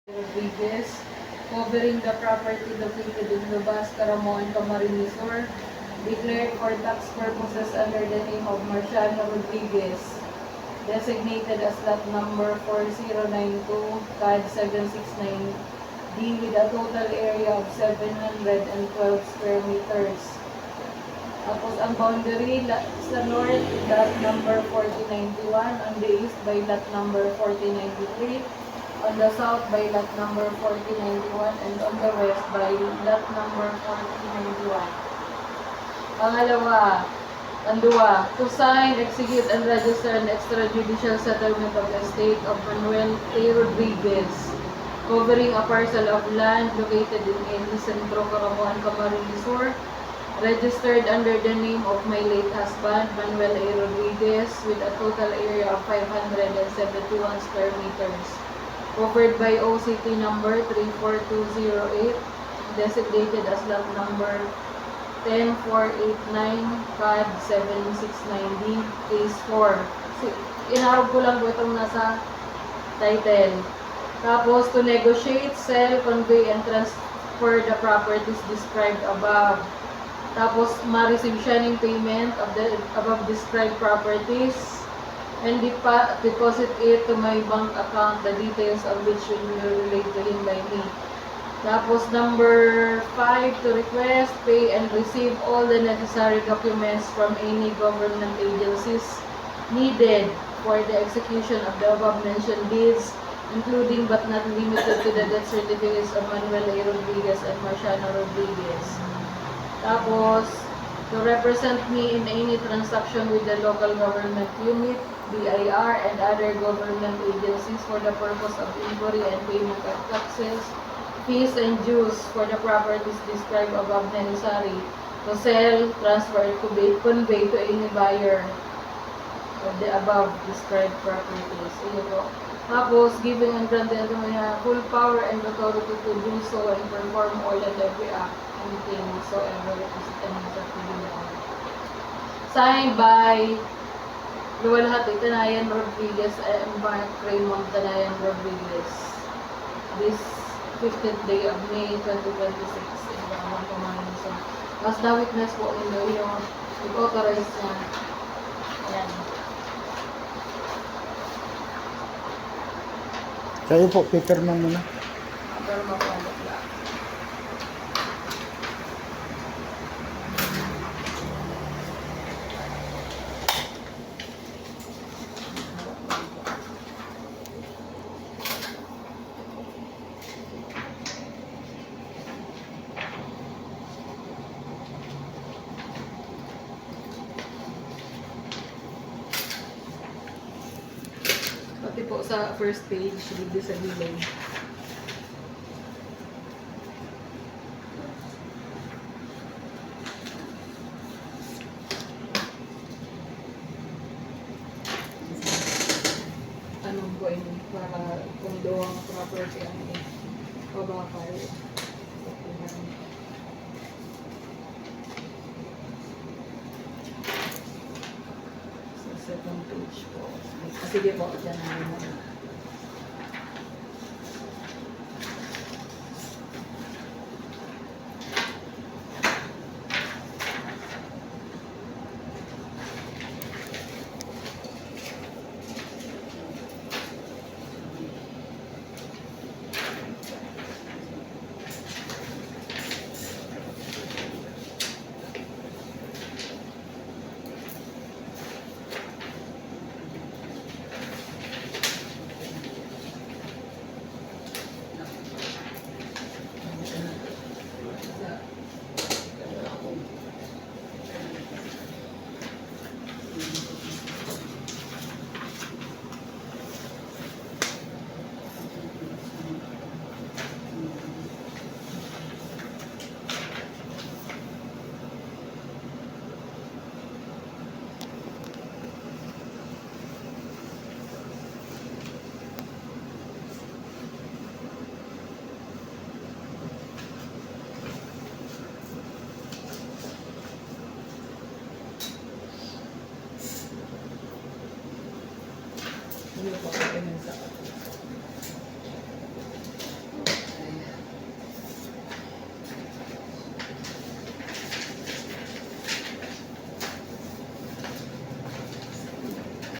Rodriguez, covering the property located in Lubas, Caramoan, Camarines Sur, declared for tax purposes under the name of Marciano Rodriguez, designated as lot number 4092, CAD 769D, with a total area of 712 square meters. Tapos ang boundary sa north, lot number 4091, on the east by lot number 4093, on the south by lot number 4091, and on the west by lot number 4091. Pangalawa, Andua, to sign, execute, and register an extrajudicial settlement of the estate of Manuel A. Rodriguez, covering a parcel of land located in El Centro, Caramoan, Camarines Sur, registered under the name of my late husband, Manuel A. Rodriguez, with a total area of 571 square meters, covered by OCT number 34208, designated as lot number 10489, CAD 769D, Case 4. Inarog ko lang po itong nasa title. Tapos, to negotiate, sell, convey, and transfer the properties described above. Tapos, ma-receive siya ng payment of the above described properties and deposit it to my bank account, the details of which will be relayed to him by me. Tapos, number 5, to request, pay, and receive all the necessary documents from any government agencies needed for the execution of the above-mentioned deeds, including but not limited to the death certificates of Manuel A. Rodriguez and Marciano Rodriguez. Tapos, to represent me in any transaction with the local government unit, BIR, and other government agencies for the purpose of inquiry and payment of taxes, fees, and dues for the properties described above necessary to sell, transfer, convey to any buyer of the above described properties. Ayun po. Tapos, giving and granting to my full power and authority to do so and perform all and every act, anything whatsoever represented in the tribunal. Signed by Luwalhati Tanayan Rodriguez and Mark Raymond Tanayan Rodriguez. This 15th day of May 2026 in Bangwan, Camarines Sur. As the witness po ninyo yung i-authorize niya. Ayan. Kayo po, paper mo muna. Pero makuha lang. Pati po sa first page, dito sa gilid. Anong po yun para kung doang property ang pabakal. Sa second page po. Sige po, dyan na yun.